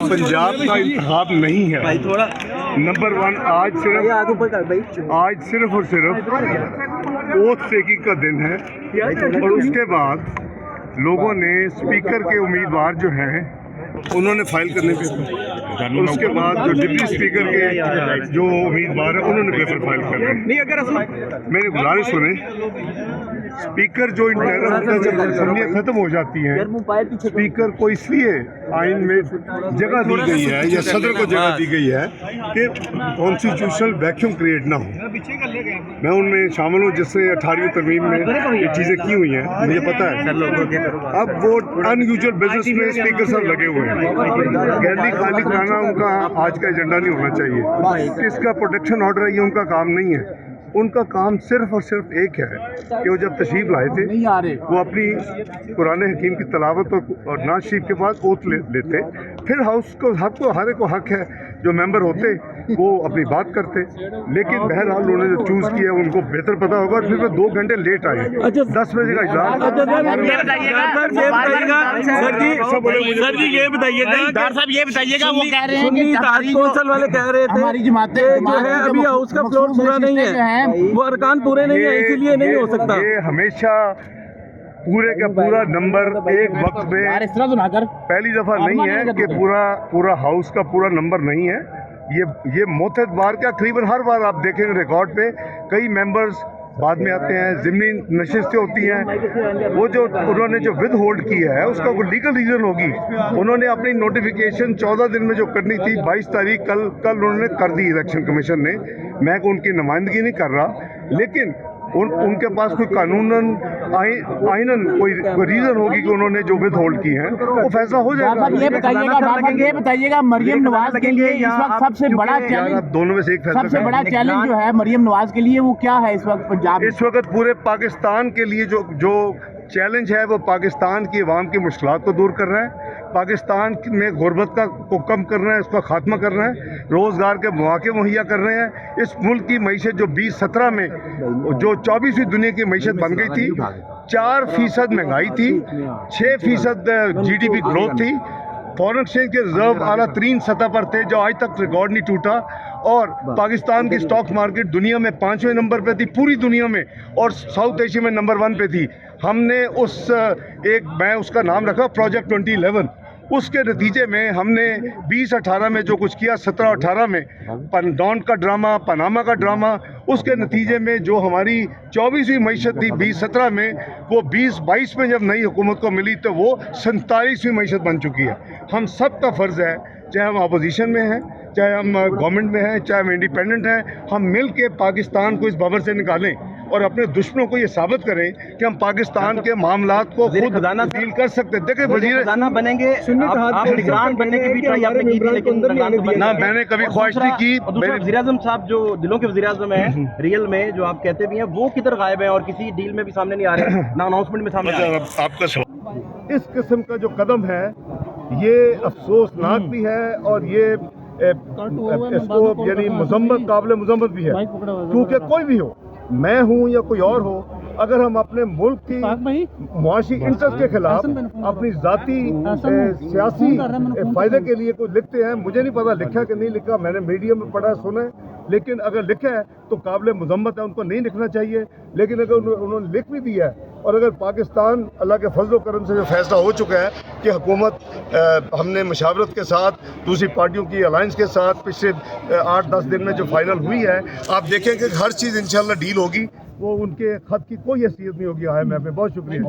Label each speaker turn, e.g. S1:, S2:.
S1: पंजाब का इंतखाब नहीं है। नंबर 1 आज सिर्फ और सिर्फ ओथ टेकिंग का दिन है, और उसके बाद लोगों ने स्पीकर के उम्मीदवार जो हैं उन्होंने फाइल करने पे, और उसके बाद जो डिप्टी स्पीकर के जो उम्मीदवार हैं उन्होंने पेपर फाइल करने। मेरी गुजारिश सुने, स्पीकर जो इंटरनल होता है जब असम्बलियाँ खत्म हो जाती हैं, स्पीकर को इसलिए आइन में जगह दी गई है या सदर को जगह दी गई है कि कॉन्स्टिट्यूशनल वैक्यूम क्रिएट ना हो। मैं उनमें शामिल हूँ जिससे 18वीं तरमीम में ये चीज़ें की हुई हैं, मुझे पता है। अब वो अनयूजुअल बिजनेस में स्पीकर साहब लगे हुए हैं, गैलरी खाली कराना उनका आज का एजेंडा नहीं होना चाहिए। इसका प्रोटेक्शन ऑर्डर है, ये उनका काम नहीं है। उनका काम सिर्फ और सिर्फ एक है कि वो जब तशरीफ लाए थे वो अपनी कुरान हकीम की तलावत और नाज शरीफ के बाद ओथ लेते, फिर हाउस को हर एक को हक है जो मेंबर होते वो अपनी बात करते, लेकिन बहरहाल उन्होंने जो चूज़ किया उनको बेहतर पता होगा। फिर वो 2 घंटे लेट आए, 10 बजे का इजलास।
S2: सर जी ये बताइएगा, वो कह रहे हैं कि कौंसिल वाले कह रहे थे हमारी जमातें जो है अभी हाउस का फ्लोर पूरा नहीं है, वो अरकान पूरे नहीं है, इसीलिए नहीं हो सकता।
S1: ये हमेशा पूरे का पूरा नंबर एक वक्त में पहली दफा नहीं है कि पूरा हाउस का पूरा नंबर नहीं है। ये मोतहद बार का करीबन हर बार आप देखेंगे रिकॉर्ड पे कई मेंबर्स बाद में आते हैं, ज़िमनी नशिस्तें होती हैं। वो जो उन्होंने जो विद होल्ड किया है उसका कोई लीगल रीज़न होगी। उन्होंने अपनी नोटिफिकेशन 14 दिन में जो करनी थी 22 तारीख कल उन्होंने कर दी इलेक्शन कमीशन ने। मैं उनकी नुमाइंदगी नहीं कर रहा, लेकिन उनके पास कोई कानूनन आइनन कोई रीज़न होगी कि उन्होंने जो विद होल्ड की है वो फैसला हो जाएगा।
S3: ये बताइएगा मरियम नवाज के लिए इस वक्त सबसे बड़ा चैलेंज,
S1: दोनों में से एक फैसला,
S3: सबसे बड़ा चैलेंज जो है मरियम नवाज के लिए वो क्या है इस वक्त पंजाब?
S1: इस वक्त पूरे पाकिस्तान के लिए जो चैलेंज है वो पाकिस्तान की अवाम की मुश्किलात को दूर कर रहा है, पाकिस्तान में गुर्बत को कम कर रहे हैं, उसका खात्मा कर रहे हैं, रोज़गार के मौके मुहैया कर रहे हैं। इस मुल्क की मईशत जो 2017 में जो 24वीं दुनिया की मईशत बन गई थी, 4% महंगाई थी, 6% GDP ग्रोथ थी, फॉरेन एक्सचेंज के रिजर्व आला तरीन सतह पर थे जो आज तक रिकॉर्ड नहीं टूटा, और पाकिस्तान की स्टॉक मार्केट दुनिया में 5वें नंबर पे थी पूरी दुनिया में, और साउथ एशिया में नंबर 1 पे थी। हमने मैं उसका नाम रखा प्रोजेक्ट 2011। उसके नतीजे में हमने 2018 में जो कुछ किया, 17-18 में डॉन का ड्रामा, पनामा का ड्रामा, उसके नतीजे में जो हमारी 24वीं मईशत थी 2017 में, वो 2022 में जब नई हुकूमत को मिली तो वो 47वीं मईशत बन चुकी है। हम सब का फ़र्ज़ है, चाहे हम अपोजिशन में हैं, चाहे हम गवर्नमेंट में हैं, चाहे हम इंडिपेंडेंट हैं, हम मिल के पाकिस्तान को इस बबर से निकालें और अपने दुश्मनों को ये साबित करें कि हम पाकिस्तान के मामलात को खुद डील कर सकते हैं। देखिए वज़ीर
S2: खजाना बनेंगे, आप निगरान बनने की भी ट्राई आपने की थी, लेकिन
S1: ना मैंने कभी ख्वाहिश नहीं की।
S2: वज़ीर-ए-आज़म साहब जो दिलों के वज़ीर-ए-आज़म हैं रियल में, जो आप कहते भी हैं, वो किधर गायब हैं और किसी डील में भी सामने नहीं आ रहे, ना अनाउंसमेंट में सामने आ रहे।
S1: आपका सवाल, इस किस्म का जो कदम है ये अफसोसनाक भी है और ये इसको यानी काबिल मज़म्मत भी है, क्योंकि कोई भी हो, मैं हूँ या कोई और हो, अगर हम अपने मुल्क की मुआशी इंटरेस्ट के खिलाफ अपनी ज़ाती सियासी फ़ायदे के लिए कोई लिखते हैं, मुझे नहीं पता लिखा कि नहीं लिखा, मैंने मीडिया में पढ़ा सुना है, लेकिन अगर लिखा है तो काबिल मज़म्मत है, उनको नहीं लिखना चाहिए। लेकिन अगर उन्होंने लिख भी दिया है, और अगर पाकिस्तान अल्लाह के फजल करम से जो फैसला हो चुका है कि हुकूमत हमने मशावरत के साथ दूसरी पार्टियों की अलायंस के साथ पिछले 8-10 दिन में जो फाइनल हुई है, आप देखें कि हर चीज़ इंशाल्लाह डील होगी, वो उनके खत की कोई हैसियत नहीं होगी। IMF में बहुत शुक्रिया।